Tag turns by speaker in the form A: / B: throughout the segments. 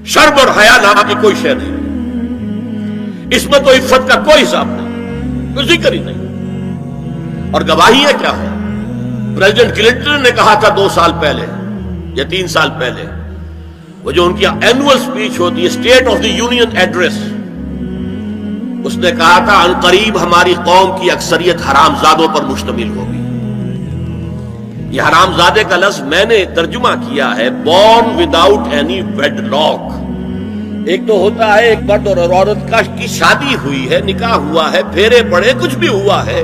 A: شرم اور حیا نام کی کوئی شے نہیں، عصمت و عفت کا کوئی حساب نہیں، کوئی ذکر ہی نہیں۔ اور گواہی ہے کیا ہے؟ پریزیڈنٹ کلنٹن نے کہا تھا 2 سال پہلے یا 3 سال پہلے، وہ جو ان کی اینوئل سپیچ ہوتی ہے، state of the union address, اس نے کہا تھا ان قریب ہماری قوم کی اکثریت حرام زادوں پر مشتمل ہوگی۔ یہ حرام زادے کا لفظ میں نے ترجمہ کیا ہے born without any wedlock. ایک تو ہوتا ہے ایک مرد اور عورت کی شادی ہوئی ہے، نکاح ہوا ہے، پھیرے پڑے، کچھ بھی ہوا ہے،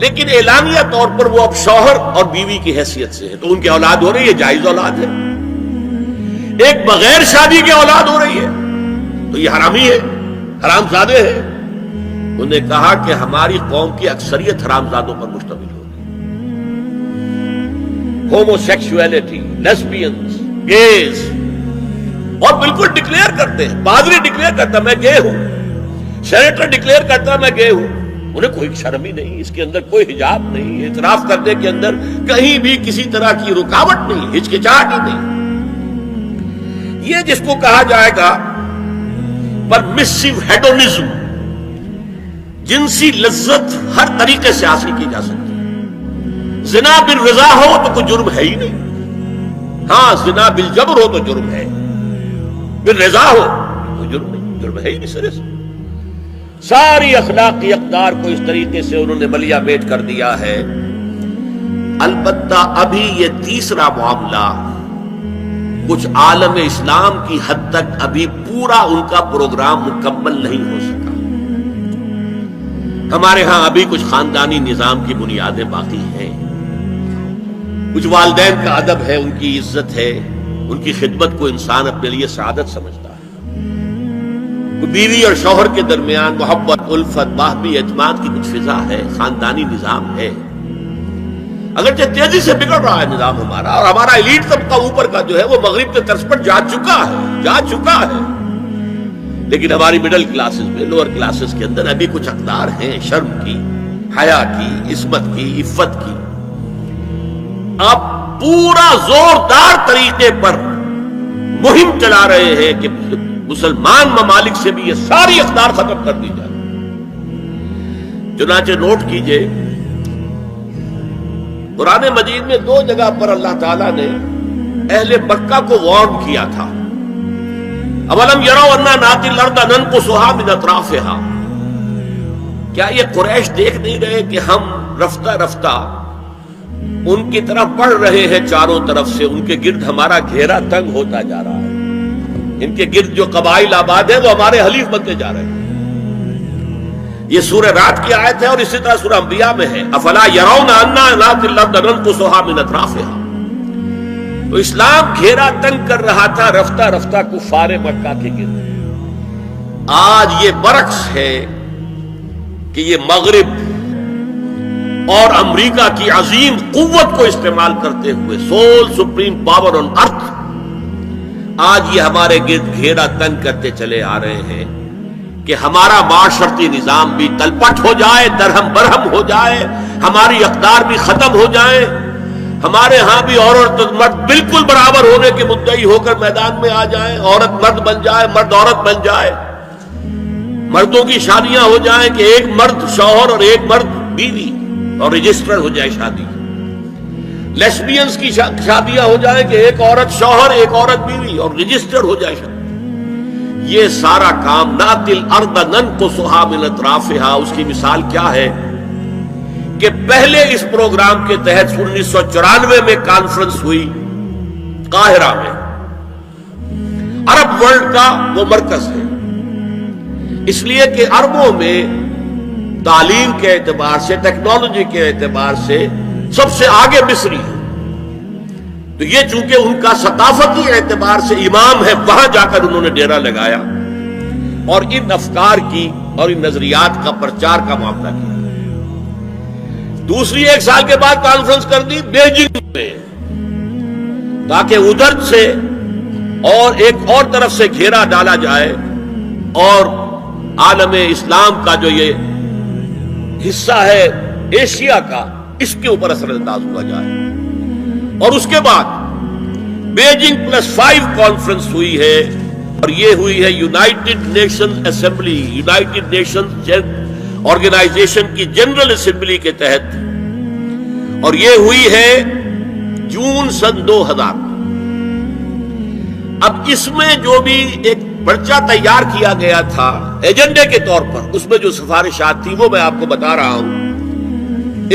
A: لیکن اعلانیہ طور پر وہ اب شوہر اور بیوی کی حیثیت سے ہے، تو ان کی اولاد ہو رہی ہے، جائز اولاد ہے۔ ایک بغیر شادی کی اولاد ہو رہی ہے تو یہ حرامی ہے، حرام زادے ہے۔ انہوں نے کہا کہ ہماری قوم کی اکثریت حرام زادوں پر مشتمل ہوگی۔ ہومو سیکسولیٹی، لیسبینز، گیز، اور بالکل ڈکلیئر کرتے ہیں، پادری ڈکلیئر کرتا میں گے ہوں، سینیٹر ڈکلیئر کرتا میں گے ہوں، انہیں کوئی شرم ہی نہیں، اس کے اندر کوئی حجاب نہیں، اعتراف کرنے کے اندر کہیں بھی کسی طرح کی رکاوٹ نہیں، ہچکچاہٹ ہی نہیں۔ یہ جس کو کہا جائے گا پرمیسو ہیڈونزم، جنسی لذت ہر طریقے سے حاصل کی جا سکتی ہے۔ زنا بالرضا ہو تو کوئی جرم ہے ہی نہیں، ہاں زنا بالجبر ہو تو جرم ہے، بالرضا ہو کوئی جرم نہیں، جرم ہے ہی نہیں سرے سے۔ ساری اخلاقی اقدار کو اس طریقے سے انہوں نے ملیا میٹ کر دیا ہے۔ البتہ ابھی یہ تیسرا معاملہ کچھ عالم اسلام کی حد تک ابھی پورا ان کا پروگرام مکمل نہیں ہو سکا۔ ہمارے ہاں ابھی کچھ خاندانی نظام کی بنیادیں باقی ہیں، کچھ والدین کا ادب ہے، ان کی عزت ہے، ان کی خدمت کو انسان اپنے لیے سعادت سمجھتا ہے، بیوی اور شوہر کے درمیان محبت، الفت، باہمی اعتماد کی کچھ فضا ہے، خاندانی نظام ہے۔ اگرچہ تیزی سے بگڑ رہا ہے نظام ہمارا، اور ہمارا ایلیٹ طبقہ اوپر کا جو ہے وہ مغرب کے طرز پر جا چکا ہے، لیکن ہماری مڈل کلاسز میں، لوور کلاسز کے اندر ابھی کچھ اقدار ہیں شرم کی، حیا کی، عصمت کی، عفت کی۔ آپ پورا زوردار طریقے پر مہم چلا رہے ہیں کہ مسلمان ممالک سے بھی یہ ساری اقدار ختم کر دی جائے۔ چنانچہ نوٹ کیجئے، قرآن مجید میں 2 جگہ پر اللہ تعالیٰ نے اہل مکہ کو وارن کیا تھا۔ اولم یروا انا ناتی الارض ننقصها من اطرافها، کیا یہ قریش دیکھ نہیں رہے کہ ہم رفتہ رفتہ ان کی طرف بڑھ رہے ہیں، چاروں طرف سے ان کے گرد ہمارا گھیرا تنگ ہوتا جا رہا ہے، ان کے گرد جو قبائل آباد ہیں وہ ہمارے حلیف بنتے جا رہے ہیں۔ یہ سورہ رات کی آیت ہے، اور اسی طرح سورہ انبیاء میں ہے، افلا یرون انا ناتی الارض ننقصها من اطرافها۔ تو اسلام گھیرا تنگ کر رہا تھا رفتہ رفتہ کفار مکہ کے گرد۔ آج یہ برعکس ہے کہ یہ مغرب اور امریکہ کی عظیم قوت کو استعمال کرتے ہوئے، سول سپریم پاور آن ارتھ، آج یہ ہمارے گرد گھیرا تنگ کرتے چلے آ رہے ہیں کہ ہمارا معاشرتی نظام بھی تلپٹ ہو جائے، درہم برہم ہو جائے، ہماری اقدار بھی ختم ہو جائیں، ہمارے ہاں بھی عورت اور مرد بالکل برابر ہونے کے مدعی ہو کر میدان میں آ جائیں، عورت مرد بن جائے، مرد عورت بن جائے، مردوں کی شادیاں ہو جائیں کہ ایک مرد شوہر اور ایک مرد بیوی، اور رجسٹر ہو جائے شادی، لیسبینز کی شادیاں ہو جائیں کہ ایک عورت شوہر، ایک عورت بیوی، اور رجسٹر ہو جائے شادی۔ یہ سارا کام ناتی الارض ننقصها من اطرافها، اس کی مثال کیا ہے کہ پہلے اس پروگرام کے تحت 1994 میں کانفرنس ہوئی قاہرہ میں، عرب ورلڈ کا وہ مرکز ہے، اس لیے کہ عربوں میں تعلیم کے اعتبار سے، ٹیکنالوجی کے اعتبار سے سب سے آگے مصری ہے، تو یہ چونکہ ان کا ثقافتی اعتبار سے امام ہے، وہاں جا کر انہوں نے ڈیرا لگایا اور ان افکار کی اور ان نظریات کا پرچار کا معاملہ کیا۔ دوسری 1 سال کے بعد کانفرنس کر دی بیجنگ میں، تاکہ ادھر سے اور ایک اور طرف سے گھیرا ڈالا جائے اور عالم اسلام کا جو یہ حصہ ہے ایشیا کا، اس کے اوپر اثر انداز ہوا جائے۔ اور اس کے بعد بیجنگ +5 کانفرنس ہوئی ہے اور یہ ہوئی ہے United Nation Assembly, United Nation Organization کی جنرل اسمبلی کے تحت، اور یہ ہوئی ہے جون سن 2000۔ اب اس میں جو بھی ایک پرچہ تیار کیا گیا تھا ایجنڈے کے طور پر، اس میں جو سفارشات تھی وہ میں آپ کو بتا رہا ہوں۔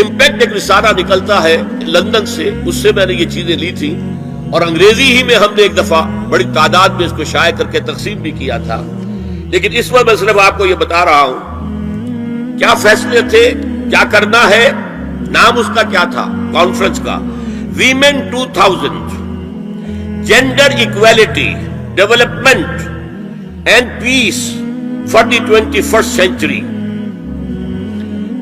A: امپیکٹ ایک رسالہ نکلتا ہے لندن سے، اس سے میں نے یہ چیزیں لی تھی، اور انگریزی ہی میں ہم نے ایک دفعہ بڑی تعداد میں اس کو شائع کر کے تقسیم بھی کیا تھا، لیکن اس میں صرف آپ کو یہ بتا رہا ہوں کیا فیصلے تھے، کیا کرنا ہے۔ نام اس کا کیا تھا کانفرنس کا؟ Women 2000 gender equality development and peace for the 21st century.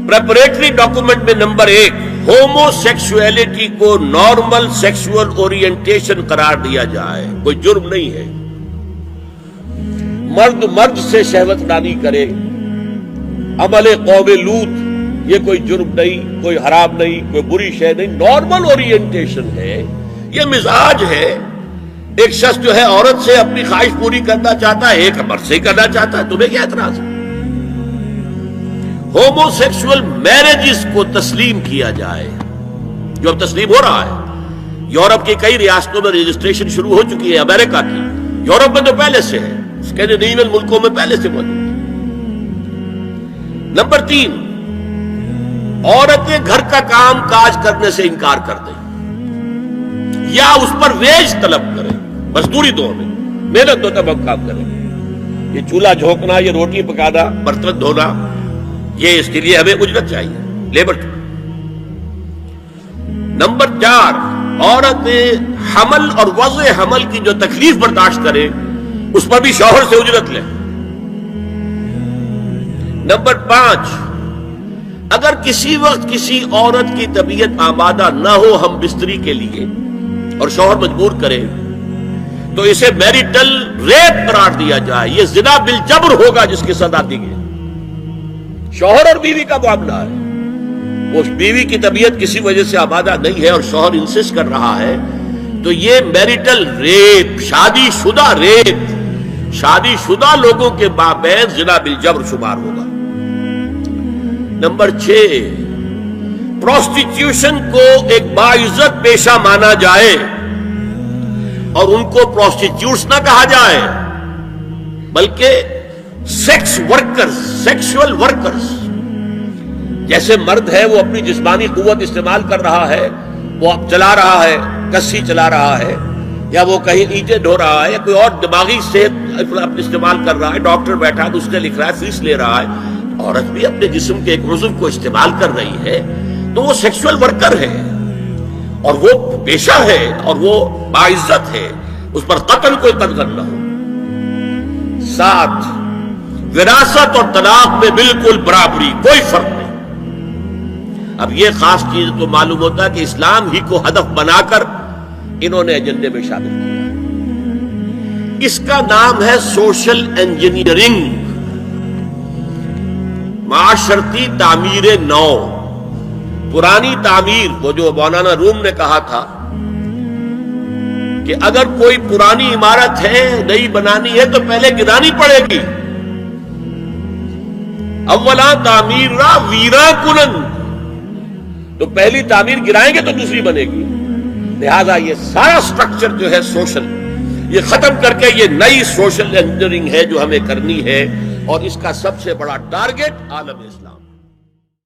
A: Preparatory document میں نمبر 1 ہومو سیکسولیٹی کو نارمل سیکسول اورینٹیشن قرار دیا جائے، کوئی جرم نہیں ہے۔ مرد مرد سے شہوت رانی کرے، عمل قوم لوط، یہ کوئی جرم نہیں، کوئی حرام نہیں، کوئی بری شے نہیں، نارمل اورینٹیشن ہے، یہ مزاج ہے۔ ایک شخص جو ہے عورت سے اپنی خواہش پوری کرنا چاہتا ہے، ایک مرد سے کرنا چاہتا ہے، تمہیں کیا اعتراض ہے؟ ہومو سیکسول میرجز کو تسلیم کیا جائے، جو اب تسلیم ہو رہا ہے۔ یورپ کی کئی ریاستوں میں رجسٹریشن شروع ہو چکی ہے، امریکہ کی، یورپ میں تو پہلے سے ہے، اسکینڈینیوین ملکوں میں پہلے سے موجود ہے۔ نمبر 3 عورتیں گھر کا کام کاج کرنے سے انکار کر دیں یا اس پر ویج طلب کریں، مزدوری دو میں، محنت دو تب ہم کام کریں۔ یہ چولہا جھونکنا، یہ روٹی پکانا، برتن دھونا، یہ اس کے لیے ہمیں اجرت چاہیے، لیبر۔ نمبر 4 عورتیں حمل اور وضع حمل کی جو تکلیف برداشت کریں اس پر بھی شوہر سے اجرت لیں۔ نمبر 5 اگر کسی وقت کسی عورت کی طبیعت آمادہ نہ ہو ہم بستری کے لیے اور شوہر مجبور کرے تو اسے میریٹل ریپ قرار دیا جائے، یہ زنا بالجبر ہوگا جس کی سزا دی گئی۔ شوہر اور بیوی کا معاملہ ہے، وہ بیوی کی طبیعت کسی وجہ سے آمادہ نہیں ہے اور شوہر انسسٹ کر رہا ہے تو یہ میریٹل ریپ، شادی شدہ ریپ، شادی شدہ لوگوں کے مابین زنا بالجبر شمار ہوگا۔ نمبر 6 پروسٹیٹیوشن کو ایک باعزت پیشہ مانا جائے اور ان کو پروسٹیٹیوٹس نہ کہا جائے بلکہ سیکس ورکرز، سیکسول ورکرز۔ جیسے مرد ہے وہ اپنی جسمانی قوت استعمال کر رہا ہے، وہ اب چلا رہا ہے، کسی چلا رہا ہے، یا وہ کہیں اینٹیں ڈھو رہا ہے، یا کوئی اور دماغی صحت استعمال کر رہا ہے، ڈاکٹر بیٹھا ہے تو اس نے لکھ رہا ہے، فیس لے رہا ہے، عورت بھی اپنے جسم کے ایک عضو کو استعمال کر رہی ہے تو وہ سیکسول ورکر ہے اور وہ پیشہ ہے اور وہ باعزت ہے، اس پر قتل کوئی قتل نہ ہو۔ 7 وراثت اور طلاق میں بالکل برابری، کوئی فرق نہیں۔ اب یہ خاص چیز تو معلوم ہوتا ہے کہ اسلام ہی کو ہدف بنا کر انہوں نے ایجنڈے میں شامل کیا۔ اس کا نام ہے سوشل انجینئرنگ، معاشرتی تعمیر نو۔ پرانی تعمیر، وہ جو مولانا روم نے کہا تھا کہ اگر کوئی پرانی عمارت ہے نئی بنانی ہے تو پہلے گرانی پڑے گی، اولا تعمیر را ویرا کنن، تو پہلی تعمیر گرائیں گے تو دوسری بنے گی۔ لہذا یہ سارا سٹرکچر جو ہے سوشل، یہ ختم کر کے یہ نئی سوشل انجینئرنگ ہے جو ہمیں کرنی ہے، اور اس کا سب سے بڑا ٹارگٹ عالم اسلام۔